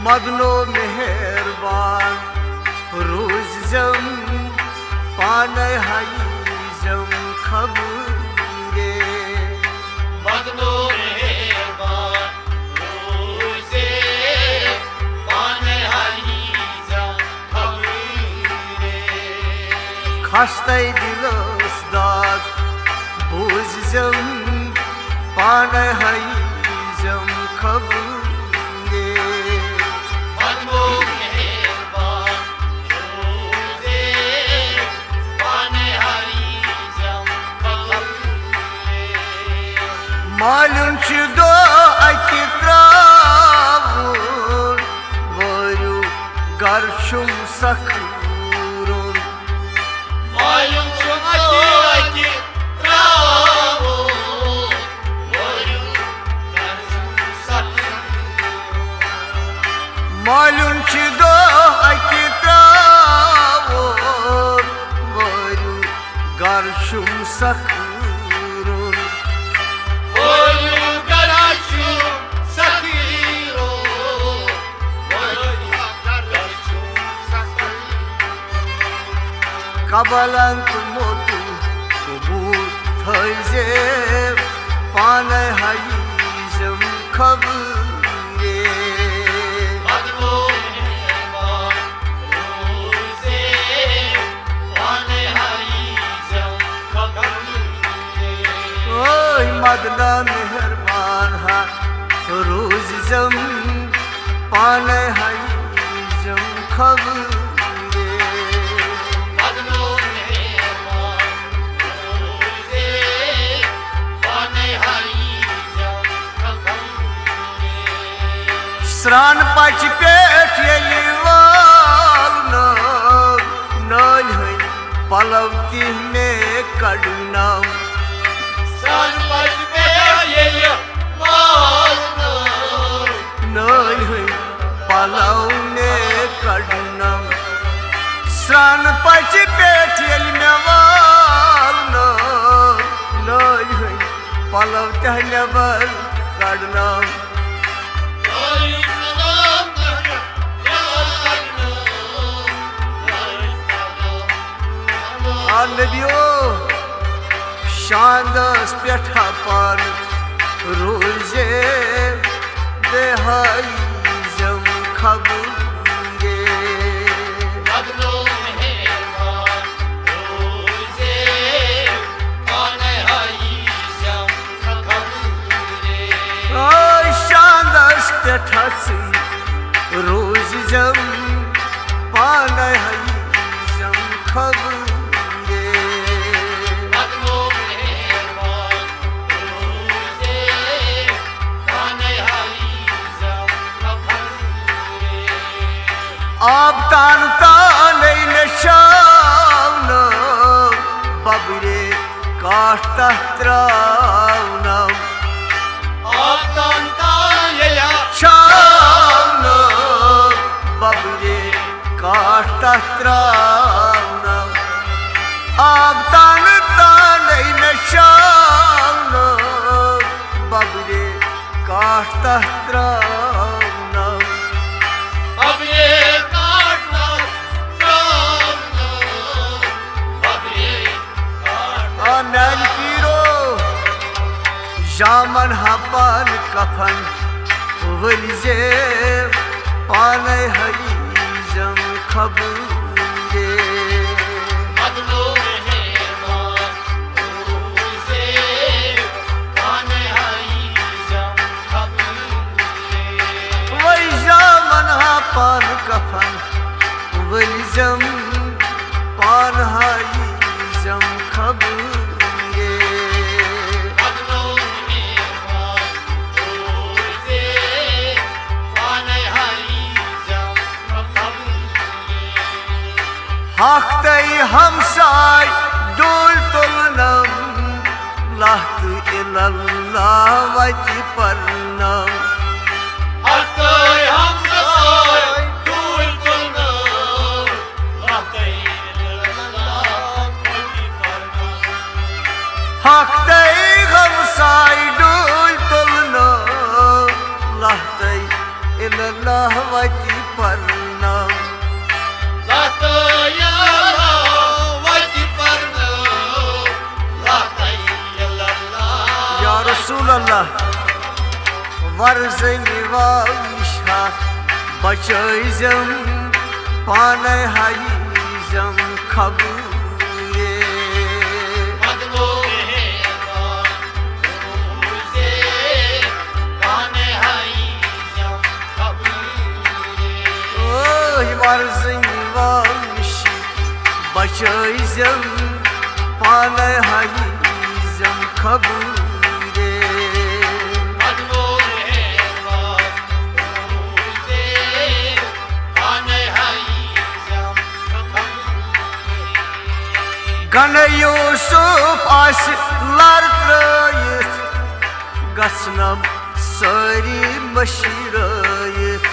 मदनो मेहरबान रोजम पाने हाईजम खबरे मदनो मेहरबान रोजे पाने हाईजम खबरे खस्ते दिलस दाद बोझम पाने हाईजम खबरे मालूम दो अति त्रावुन वरु गर्शुम सखुरुन मालूम दो अति त्रावुन वरु गर्शुम सखुरुन मालूम दो अति त्रावुन वरु गर्शुम सखुरुन कबलंत मोटू कबूल थैजे पाने हाईजम खबरे मदनो मेहरबान रोजे पाने हाईजम खबरे ओय मदना मेहरबान हा रोज जम पाने हाईजम खबरे स्रान पच पेट यलि वालना नाल है पलवती में कड़ना स्रान पच पेट यलि वालना नाल है पलव में कड़ना स्रान पच पेट यलि में वालना नाल है पलवती में कड़ना नबियो शानदस पेठा पर रोजे बेहाईजम खबरे मदनो मेहरबान रोजे पाने हाईजम खबरे ओय शानदस पेठा से रोज जम पाने हाईजम खबरे आप तान ताने नशावना बबरे काटता त्रावना आप तान ताने शावना बबरे काटता त्रावना आप तान ताने नशावना बबरे काटता त्रावना अब ये नैन पीरो जामन हापान कफन वलिजे पाने हाईजम खबरे मदनो मेहरबान रोजे पाने हाईजम खबरे वही जामन हापान कफन वलिजम पान हाईजम खबरे हाकतई हमसाय डोल तुलनम लाहत इल्लल्लाह वजी परनम हाकतई हमसाय डोल तुलनम लाहत इल्लल्लाह वजी परनम हाकतई हमसाय डोल तुलनम लाहत illallah vati parnam La illallah vati parnam La illallah Ya Resulallah Varzeni vavişha Bacayzam Pane hayizam kabule Madlo mehva Ruze Pane hayizam kabule Oy varzeni vavişi Bacayzam Pane hayizam kabule Madlo mehva Ruze Pane hayizam kabule Gane Yusuf aşıklar trayıt Gasnam sari maşirayıt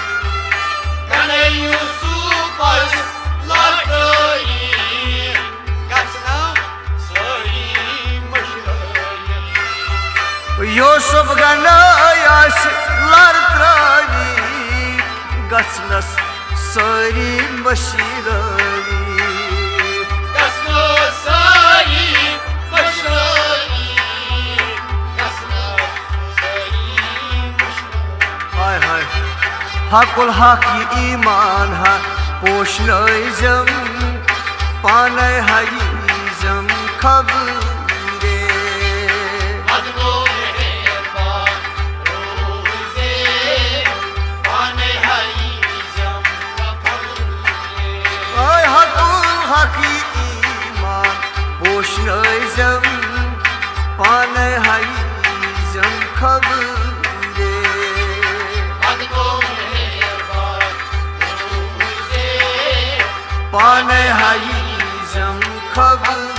Gane Yusuf aşkları Kaçnam söyleyeyim başlayayım Yusuf gane aşıklar trayıt Gasnas sari maşirayıt Kasna sayayım başlayayım Kasna sayayım başlayayım Hay hay Hakul haki iman ha Poşnayzam Panay hayizam kabure Madlo mehvan Ruze Pane hayizam kabule Ay hakul haki iman Poşnayzam Panay hayizam kabure Madlo mehvan Ruze Pane hayizam kabure